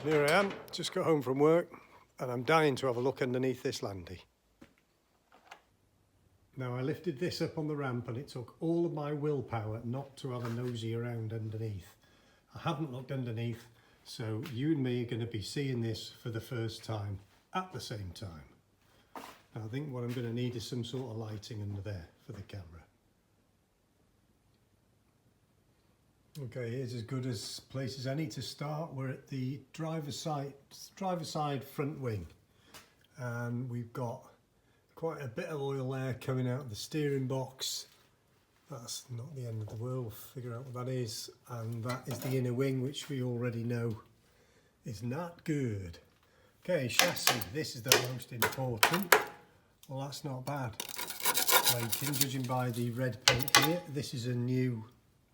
Here I am, just got home from work and I'm dying to have a look underneath this landy. Now I lifted this up on the ramp and it took all of my willpower not to have a nosy around underneath. I haven't looked underneath, so you and me are going to be seeing this for the first time at the same time. Now I think what I'm going to need is some sort of lighting under there for the camera. Okay, here's as good a place as any to start. We're at the driver's side front wing, and we've got quite a bit of oil there coming out of the steering box. That's not the end of the world, we'll figure out what that is. And that is the inner wing, which we already know is not good. Okay, chassis, this is the most important. Well, that's not bad. Plating, judging by the red paint here, this is a new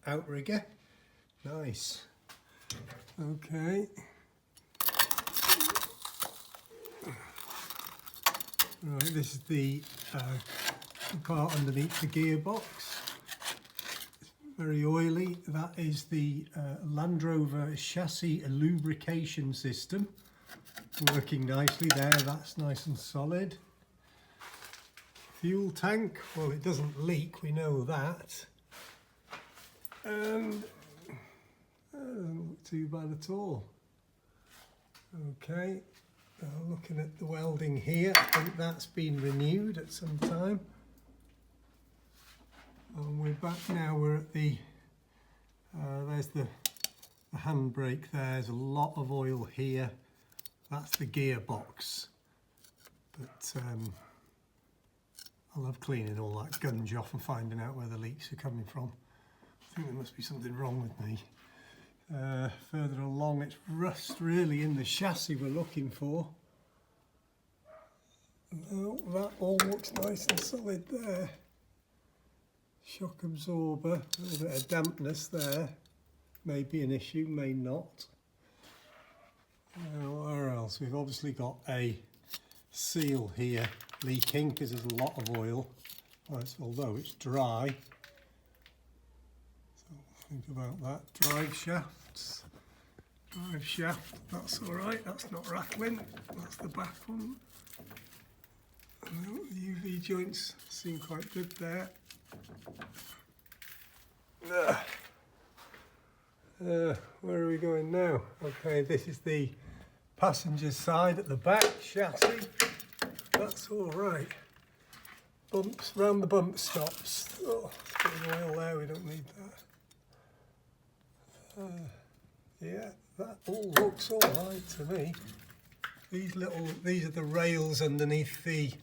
outrigger. Nice. Okay. Right, this is the part underneath the gearbox. It's very oily. That is the Land Rover chassis lubrication system. Working nicely there, that's nice and solid. Fuel tank, well, it doesn't leak, we know that. And doesn't look too bad at all. Okay, looking at the welding here, I think that's been renewed at some time. And we're back now, we're at the, there's the handbrake there, there's a lot of oil here. That's the gearbox. But I love cleaning all that gunge off and finding out where the leaks are coming from. I think there must be something wrong with me. Further along, it's rust really in the chassis we're looking for. Oh, that all looks nice and solid there. Shock absorber, a little bit of dampness there. May be an issue, may not. Where else? We've obviously got a seal here leaking because there's a lot of oil. Well, although it's dry. Think about that. Drive shaft, that's alright, that's not rattling, that's the back one. The UV joints seem quite good there. Where are we going now? Okay, this is the passenger side at the back chassis. That's alright. Bumps, round the bump stops. Oh, there's a bit of oil there, we don't need that. Yeah, that all looks all right to me. These are the rails underneath the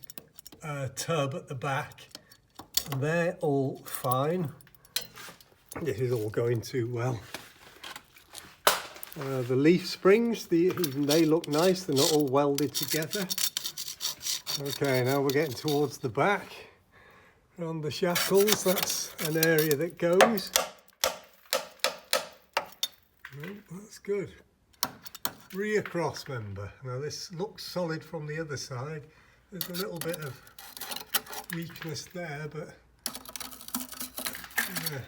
tub at the back, and they're all fine. This is all going too well. The leaf springs, even they look nice. They're not all welded together. Okay, now we're getting towards the back. Around the shackles, that's an area that goes. That's good. Rear cross member. Now this looks solid from the other side. There's a little bit of weakness there, but yeah,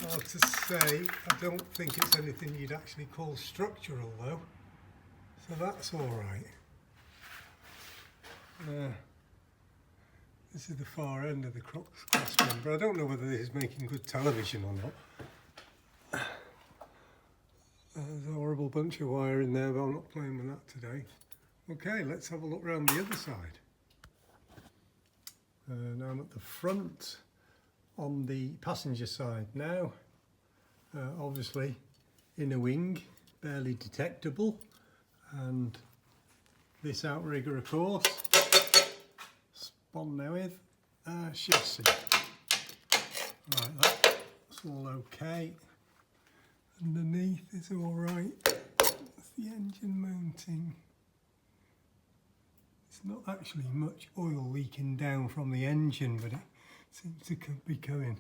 hard to say. I don't think it's anything you'd actually call structural though. So that's all right. This is the far end of the cross member. I don't know whether this is making good television or not. There's a horrible bunch of wire in there, but I'm not playing with that today. Okay, let's have a look around the other side. Now I'm at the front on the passenger side now. Obviously, inner wing, barely detectable. And this outrigger, of course, spun now with chassis. Right, that's all okay. Underneath is all right. That's the engine mounting. It's not actually much oil leaking down from the engine, but it seems to be coming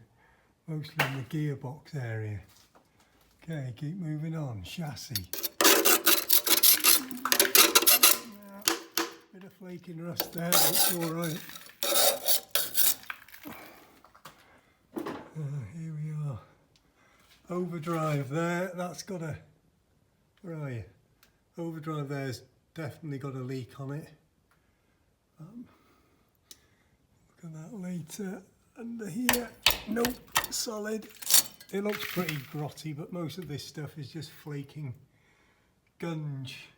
mostly in the gearbox area. Okay, keep moving on. Chassis. Bit of flaking rust there, but it's all right. Here we are. Overdrive there, that's got a, where are you? overdrive there's definitely got a leak on it. Look at that later. Under here, nope, solid. It looks pretty grotty, but most of this stuff is just flaking gunge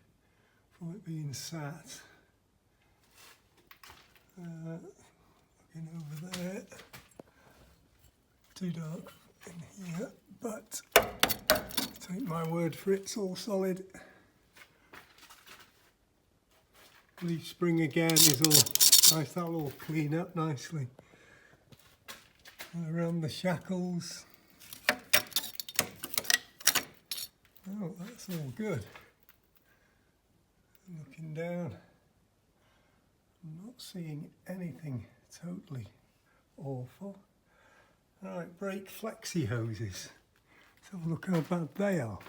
from it being sat. Looking over there, too dark in here, but take my word for it, it's all solid. Leaf spring again is all nice, that'll all clean up nicely. Around the shackles. Oh, that's all good. Looking down, I'm not seeing anything totally awful. Alright, brake flexi hoses. Let's have a look how bad they are.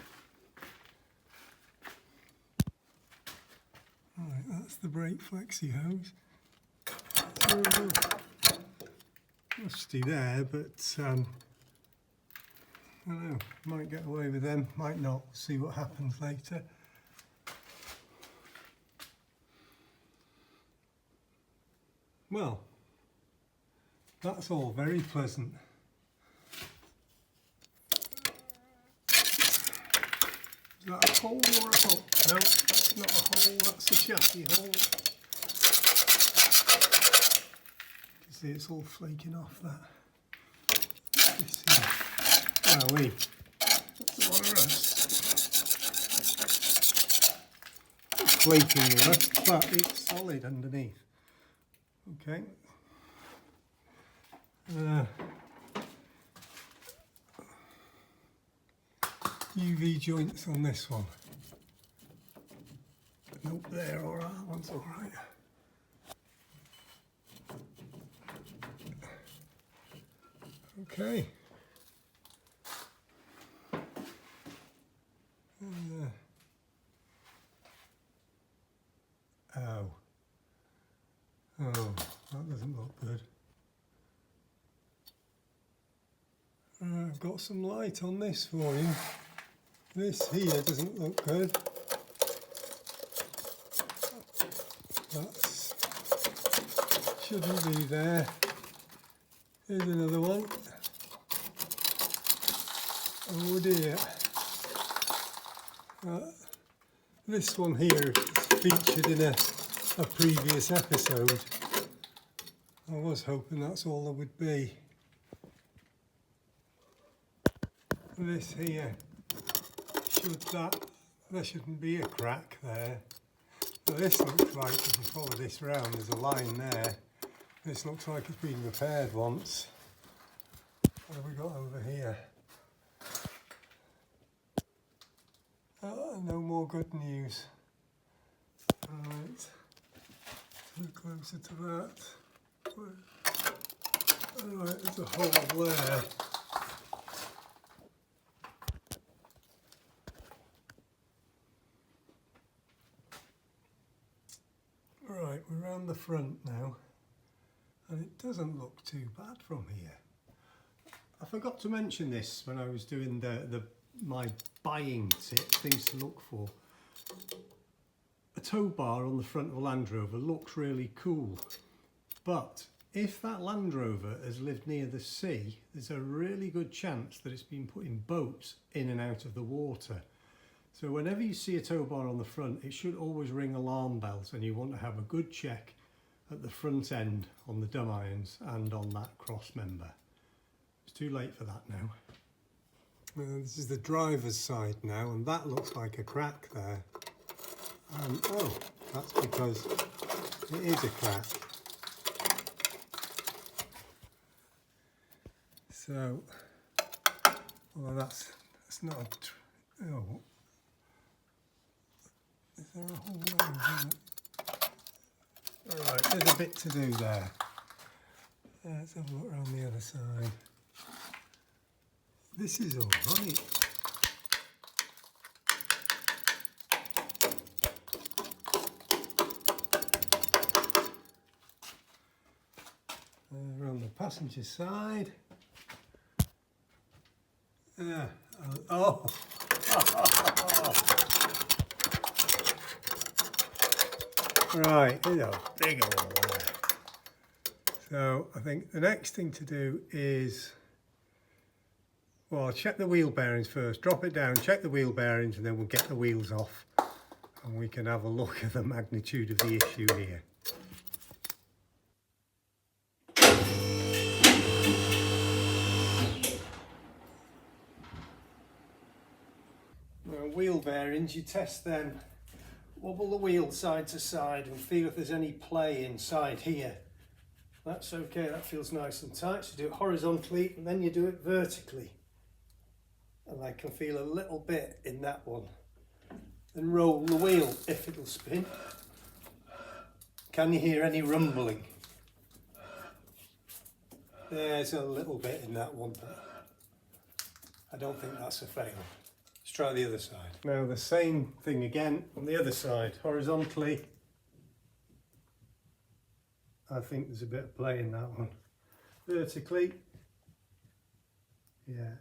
Alright, that's the brake flexi hose. It's a little rusty there, but I don't know, might get away with them, might not. See what happens later. Well, that's all very pleasant. Is that a hole or a hole? No, that's not a hole, that's a chassis hole. You can see it's all flaking off that. Wowee, that's a lot of rust. It's flaking rust, but it's solid underneath. Okay. UV joints on this one. Nope, they're alright, that one's alright. Okay. Oh, that doesn't look good. I've got some light on this for you. This here doesn't look good. That shouldn't be there. Here's another one. Oh dear. This one here is featured in a previous episode. I was hoping that's all there would be. This here, there shouldn't be a crack there. Now this looks like, if you follow this round, there's a line there. This looks like it's been repaired once. What have we got over here? No more good news. Alright, look closer to that. Alright, there's a hole there. Right, we're around the front now, and it doesn't look too bad from here. I forgot to mention this when I was doing my buying tip, things to look for. A tow bar on the front of a Land Rover looks really cool, but if that Land Rover has lived near the sea, there's a really good chance that it's been putting boats in and out of the water. So whenever you see a tow bar on the front, it should always ring alarm bells, and you want to have a good check at the front end on the dumb irons and on that cross member. It's too late for that now. This is the driver's side now, and that looks like a crack there. Oh, that's because it is a crack. So, well, that's not a... Oh. Is there a hole there? Alright, there's a bit to do there. Let's have a look around the other side. This is alright. Around the passenger side. Oh! Right, there's a big hole there. So I think the next thing to do is, well, I'll check the wheel bearings first, drop it down, check the wheel bearings, and then we'll get the wheels off and we can have a look at the magnitude of the issue here. Now, wheel bearings, you test them, wobble the wheel side to side and feel if there's any play inside here. That's okay, that feels nice and tight. So do it horizontally and then you do it vertically. And I can feel a little bit in that one. Then roll the wheel if it'll spin. Can you hear any rumbling? There's a little bit in that one, but I don't think that's a fail. Let's try the other side. Now the same thing again on the other side, horizontally. I think there's a bit of play in that one. Vertically, yeah.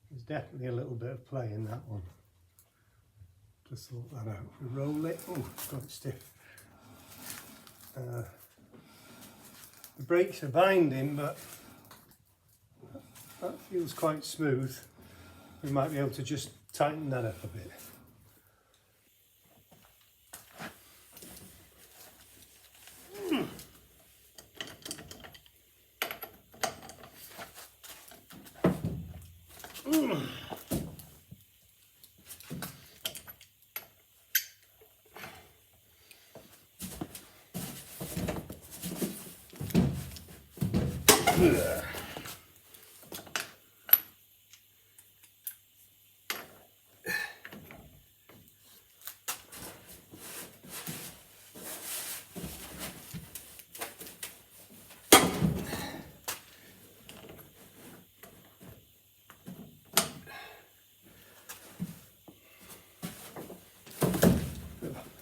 There's definitely a little bit of play in that one. Just sort that out. If we roll it, oh, got it stiff. The brakes are binding, but that feels quite smooth. We might be able to just tighten that up a bit.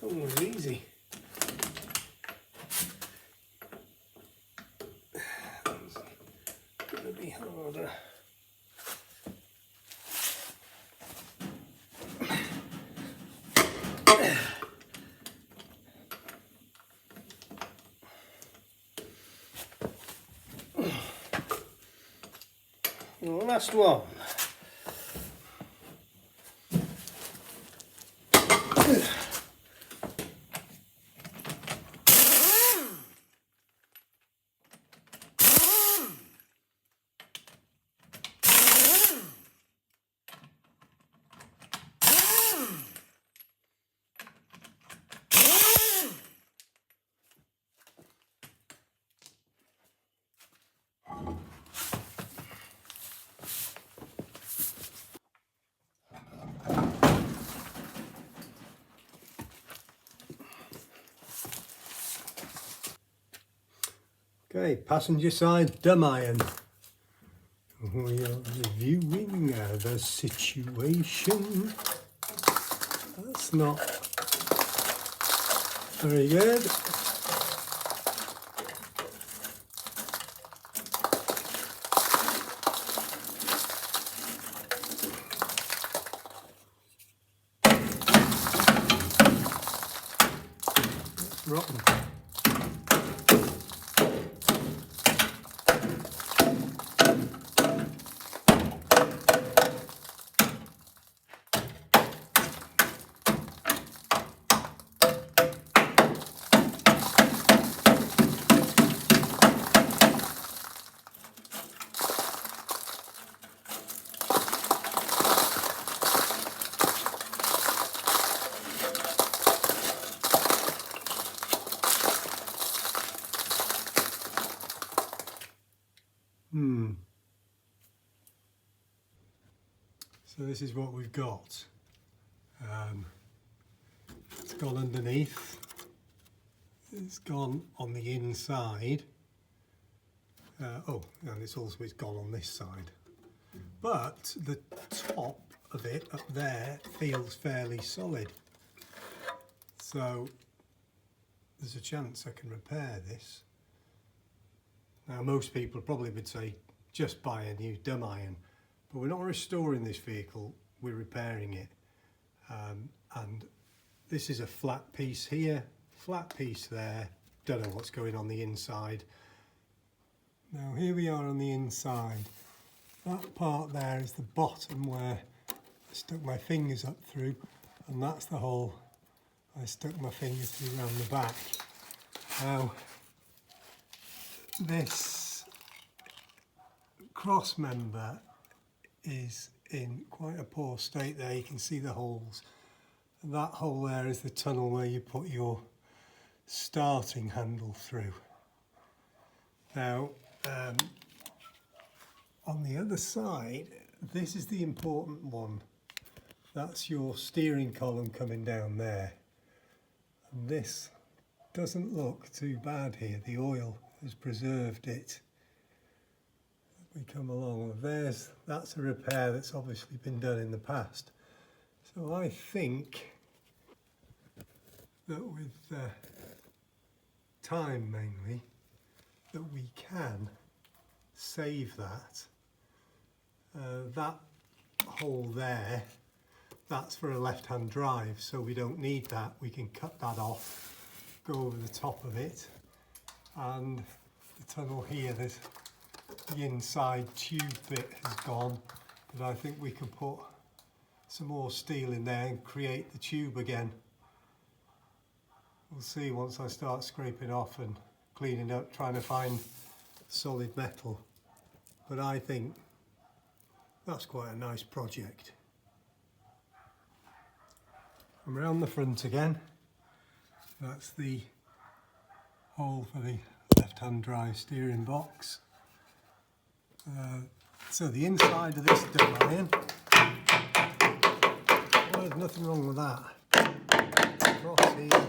Oh, it was easy. It's going to be harder. Well, last one. Okay, passenger side dumb iron. We are reviewing the situation. That's not very good. That's rotten. So this is what we've got. It's gone underneath. It's gone on the inside. And it's gone on this side. But the top of it up there feels fairly solid. So there's a chance I can repair this. Now most people probably would say just buy a new dumb iron, but we're not restoring this vehicle, we're repairing it. And this is a flat piece here, flat piece there. Don't know what's going on the inside. Now here we are on the inside. That part there is the bottom where I stuck my fingers up through, and that's the hole I stuck my fingers through around the back. Now this cross member is in quite a poor state there. You can see the holes. And that hole there is the tunnel where you put your starting handle through. Now on the other side, this is the important one. That's your steering column coming down there. And this doesn't look too bad here. The oil has preserved it. We come along, that's a repair that's obviously been done in the past. So I think that with time mainly, that we can save that. That hole there, that's for a left-hand drive, so we don't need that. We can cut that off, go over the top of it, and the tunnel here, there's the inside tube bit has gone, but I think we can put some more steel in there and create the tube again. We'll see once I start scraping off and cleaning up, trying to find solid metal. But I think that's quite a nice project. And around the front again, that's the hole for the left-hand drive steering box. So the inside of this dumb iron, well, there's nothing wrong with that. Across here,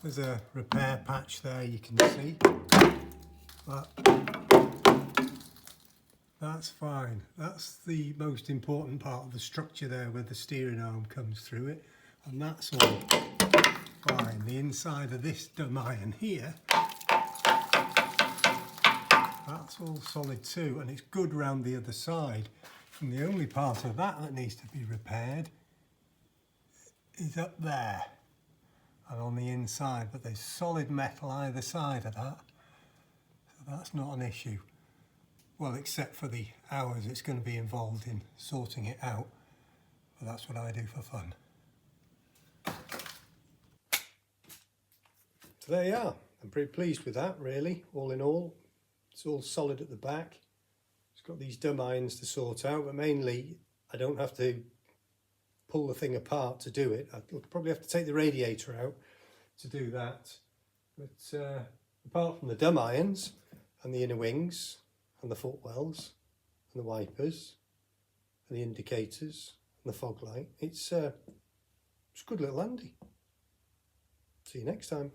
there's a repair patch there you can see, but that's fine. That's the most important part of the structure there, where the steering arm comes through it, and that's all fine. The inside of this dumb iron here, that's all solid too, and it's good round the other side. And the only part of that that needs to be repaired is up there and on the inside, but there's solid metal either side of that, so that's not an issue. Well, except for the hours it's going to be involved in sorting it out, but that's what I do for fun. So there you are. I'm pretty pleased with that, really, all in all. It's all solid at the back. It's got these dumb irons to sort out, but mainly I don't have to pull the thing apart to do it. I'll probably have to take the radiator out to do that. But apart from the dumb irons and the inner wings and the footwells and the wipers and the indicators and the fog light, it's a good little handy. See you next time.